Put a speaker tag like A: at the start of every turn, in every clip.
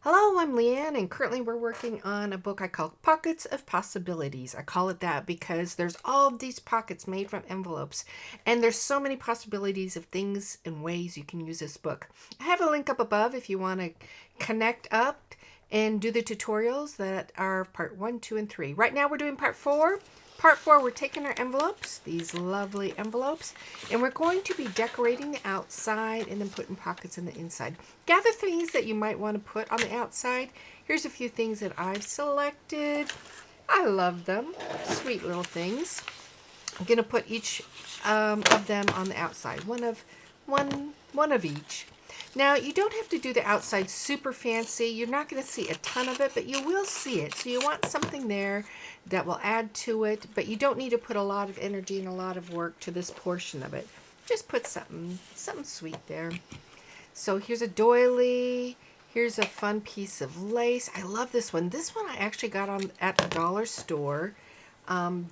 A: Hello, I'm Leanne, and currently we're working on a book I call Pockets of Possibilities. I call it that because there's all of these pockets made from envelopes, and there's so many possibilities of things and ways you can use this book. I have a link up above if you want to connect up and do the tutorials that are part 1, 2, and 3. Right now we're doing part 4. Part 4, we're taking our envelopes, these lovely envelopes, and we're going to be decorating the outside and then putting pockets in the inside. Gather things that you might want to put on the outside. Here's a few things that I've selected. I love them. Sweet little things. I'm going to put each of them on the outside. One of each. Now, you don't have to do the outside super fancy. You're not going to see a ton of it, but you will see it. So you want something there that will add to it, but you don't need to put a lot of energy and a lot of work to this portion of it. Just put something sweet there. So here's a doily. Here's a fun piece of lace. I love this one. This one I actually got on at the dollar store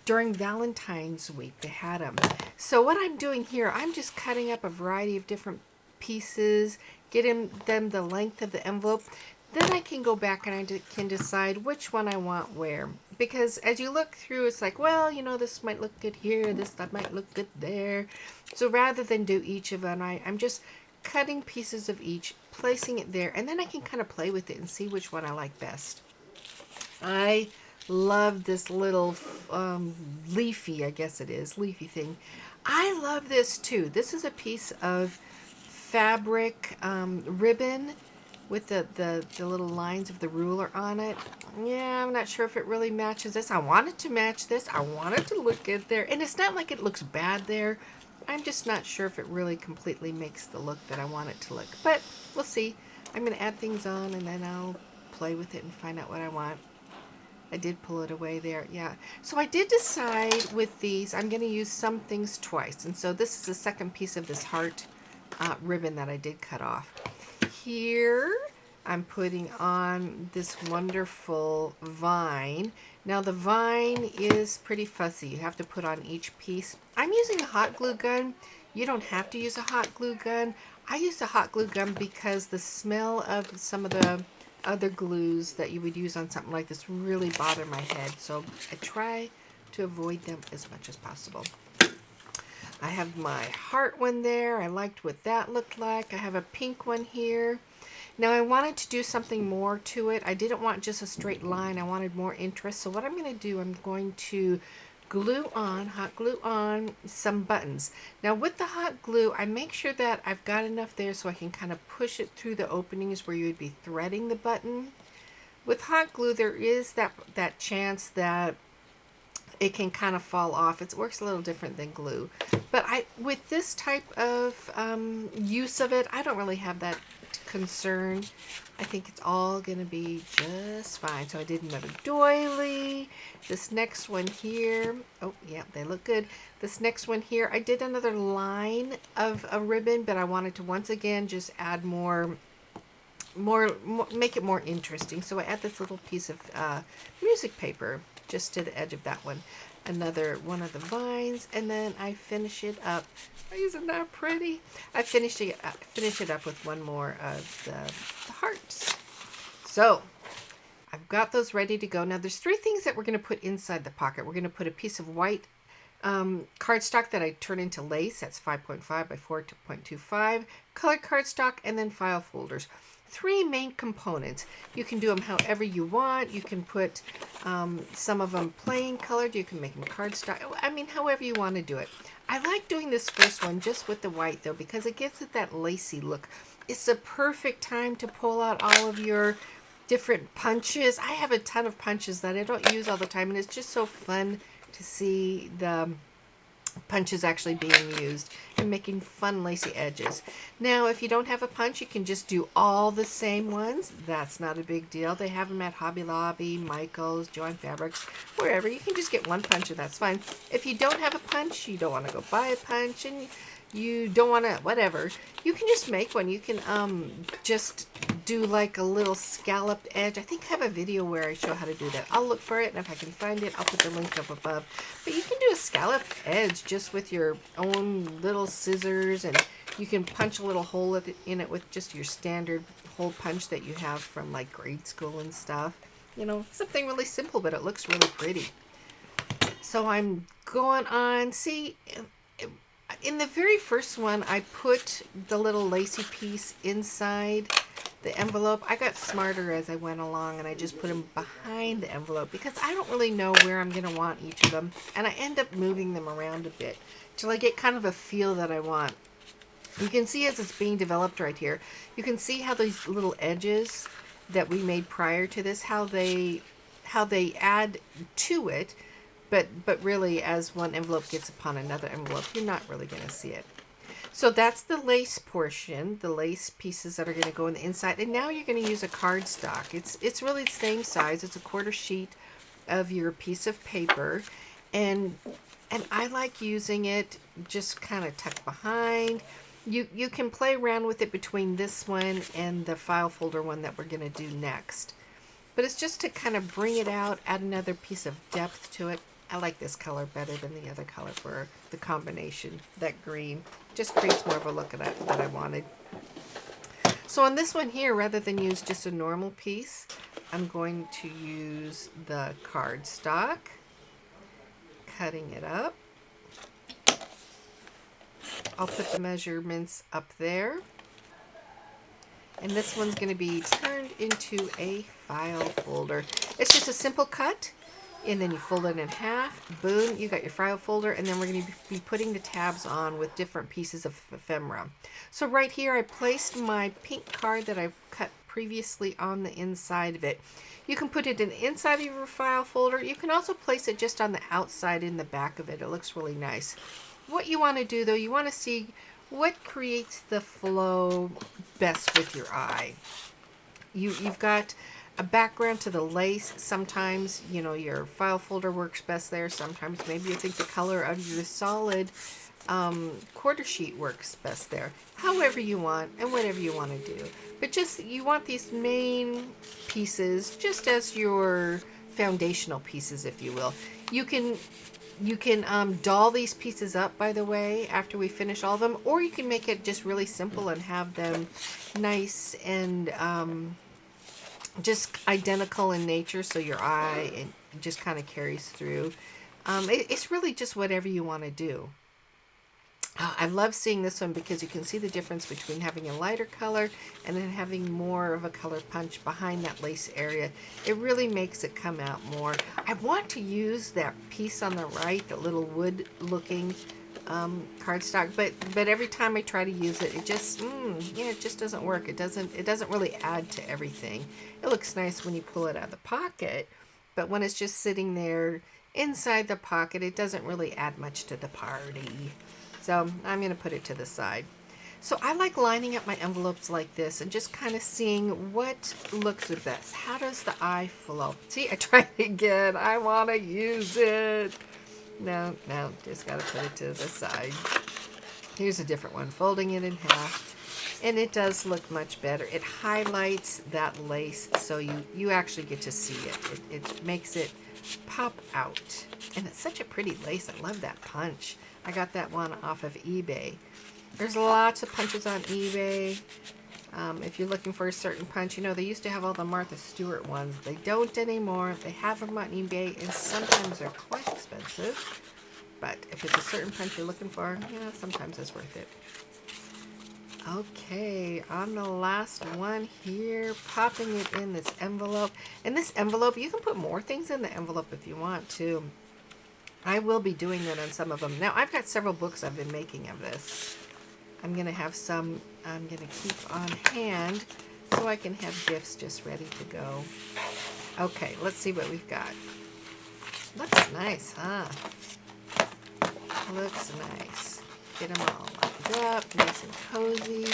A: during Valentine's week. They had them. So what I'm doing here, I'm just cutting up a variety of different pieces, getting them the length of the envelope. Then I can go back and I can decide which one I want where. Because as you look through, it's like, well, you know, this might look good here, this might look good there. So rather than do each of them, I'm just cutting pieces of each, placing it there, and then I can kind of play with it and see which one I like best. I love this little leafy, I guess it is, leafy thing. I love this too. This is a piece of fabric ribbon with the little lines of the ruler on it. Yeah, I'm not sure if it really matches this. I want it to match this. I want it to look good there. And it's not like it looks bad there. I'm just not sure if it really completely makes the look that I want it to look. But we'll see. I'm going to add things on and then I'll play with it and find out what I want. I did pull it away there, yeah. So I did decide with these, I'm going to use some things twice. And so this is the second piece of this heart ribbon that I did cut off. Here, I'm putting on this wonderful vine. Now the vine is pretty fussy. You have to put on each piece. I'm using a hot glue gun. You don't have to use a hot glue gun. I use a hot glue gun because the smell of some of the other glues that you would use on something like this really bother my head. So I try to avoid them as much as possible. I have my heart one there. I liked what that looked like. I have a pink one here. Now I wanted to do something more to it. I didn't want just a straight line. I wanted more interest. So what I'm going to do, I'm going to hot glue on some buttons. Now with the hot glue, I make sure that I've got enough there so I can kind of push it through the openings where you would be threading the button. With hot glue, there is that chance that it can kind of fall off. It works a little different than glue. But with this type of use of it, I don't really have that concern. I think it's all going to be just fine. So I did another doily. This next one here, oh yeah, they look good. This next one here, I did another line of a ribbon, but I wanted to once again just add more, make it more interesting. So I add this little piece of music paper just to the edge of that one. Another one of the vines, and then I finish it up. Isn't that pretty? I finish it up with one more of the hearts. So I've got those ready to go. Now there's three things that we're going to put inside the pocket. We're going to put a piece of white cardstock that I turn into lace. That's 5.5 by 4.25. Colored cardstock, and then file folders. Three main components. You can do them however you want. You can put some of them plain colored. You can make them cardstock. I mean, however you want to do it. I like doing this first one just with the white though, because it gives it that lacy look. It's the perfect time to pull out all of your different punches. I have a ton of punches that I don't use all the time, and it's just so fun to see the punches actually being used and making fun lacy edges. Now if you don't have a punch, you can just do all the same ones. That's not a big deal. They have them at Hobby Lobby, Michael's, Joann Fabrics, wherever. You can just get one punch and that's fine. If you don't have a punch, you don't want to go buy a punch, and you don't want to whatever, you can just make one. You can just do like a little scalloped edge. I think I have a video where I show how to do that. I'll look for it, and if I can find it, I'll put the link up above. But you can do a scalloped edge just with your own little scissors, and you can punch a little hole in it with just your standard hole punch that you have from like grade school and stuff. You know, something really simple, but it looks really pretty. So I'm going on, see, in the very first one, I put the little lacy piece inside the envelope. I got smarter as I went along, and I just put them behind the envelope because I don't really know where I'm going to want each of them. And I end up moving them around a bit till I get kind of a feel that I want. You can see as it's being developed right here, you can see how these little edges that we made prior to this, how they add to it. But really, as one envelope gets upon another envelope, you're not really going to see it. So that's the lace portion, the lace pieces that are going to go in the inside. And now you're going to use a cardstock. It's really the same size. It's a quarter sheet of your piece of paper. And I like using it just kind of tucked behind. You can play around with it between this one and the file folder one that we're going to do next. But it's just to kind of bring it out, add another piece of depth to it. I like this color better than the other color for the combination. That green just creates more of a look that I wanted. So on this one here, rather than use just a normal piece, I'm going to use the cardstock, cutting it up. I'll put the measurements up there. And this one's going to be turned into a file folder. It's just a simple cut. And then you fold it in half. Boom, you got your file folder. And then we're going to be putting the tabs on with different pieces of ephemera. So right here, I placed my pink card that I cut previously on the inside of it. You can put it in the inside of your file folder. You can also place it just on the outside in the back of it. It looks really nice. What you want to do, though, you want to see what creates the flow best with your eye. You've got a background to the lace. Sometimes, you know, your file folder works best there. Sometimes maybe you think the color of your solid quarter sheet works best there. However you want and whatever you want to do. But just, you want these main pieces just as your foundational pieces, if you will. You can doll these pieces up, by the way, after we finish all of them, or you can make it just really simple and have them nice and just identical in nature, so your eye it just kind of carries through. It's really just whatever you want to do. I love seeing this one because you can see the difference between having a lighter color and then having more of a color punch behind that lace area. It really makes it come out more. I want to use that piece on the right, the little wood looking cardstock, but every time I try to use it, it just it just doesn't work. It doesn't really add to everything. It looks nice when you pull it out of the pocket, but when it's just sitting there inside the pocket, it doesn't really add much to the party. So I'm going to put it to the side. So I like lining up my envelopes like this and just kind of seeing what looks the best. How does the eye flow? See, I tried again. I want to use it. No, just got to put it to the side. Here's a different one, folding it in half. And it does look much better. It highlights that lace so you actually get to see it. It makes it pop out. And it's such a pretty lace. I love that punch. I got that one off of eBay. There's lots of punches on eBay. If you're looking for a certain punch, you know, they used to have all the Martha Stewart ones. They don't anymore. They have them on eBay, and sometimes they're quite expensive. But if it's a certain punch you're looking for, yeah, sometimes it's worth it. Okay, on the last one here, popping it in this envelope. In this envelope, you can put more things in the envelope if you want to. I will be doing that on some of them. Now, I've got several books I've been making of this. I'm going to have some I'm going to keep on hand so I can have gifts just ready to go. Okay, let's see what we've got. Looks nice, huh? Looks nice. Get them all lined up, nice and cozy,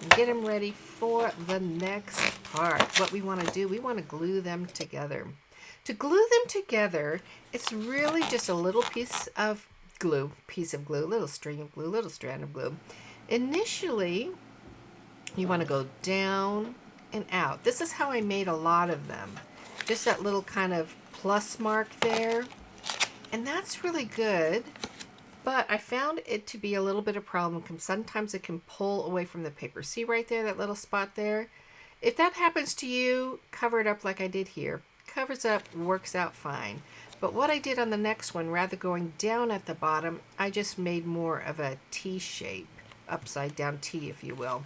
A: and get them ready for the next part. What we want to do, we want to glue them together. To glue them together, it's really just a little piece of glue, little string of glue, little strand of glue. Initially, you want to go down and out. This is how I made a lot of them. Just that little kind of plus mark there. And that's really good. But I found it to be a little bit of a problem because sometimes it can pull away from the paper. See right there, that little spot there? If that happens to you, cover it up like I did here. Covers up, works out fine. But what I did on the next one, rather going down at the bottom, I just made more of a T shape, upside down T, if you will.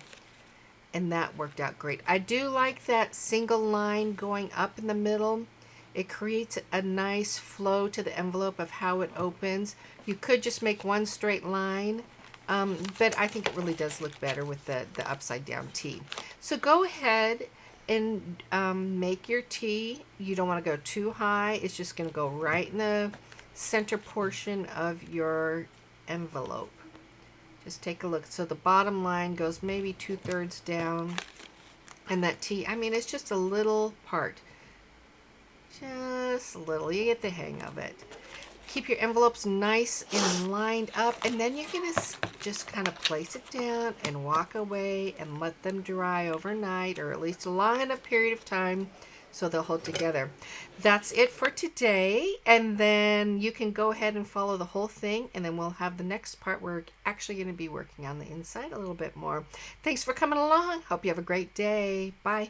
A: And that worked out great. I do like that single line going up in the middle. It creates a nice flow to the envelope of how it opens. You could just make one straight line, but I think it really does look better with the upside down T. So go ahead and make your T. You don't want to go too high. It's just going to go right in the center portion of your envelope. Just take a look. So the bottom line goes maybe 2/3 down. And that T, I mean, it's just a little part. Just a little. You get the hang of it. Keep your envelopes nice and lined up. And then you're going to just kind of place it down and walk away and let them dry overnight, or at least a long enough period of time so they'll hold together. That's it for today. And then you can go ahead and follow the whole thing, and then we'll have the next part where we're actually going to be working on the inside a little bit more. Thanks for coming along. Hope you have a great day. Bye.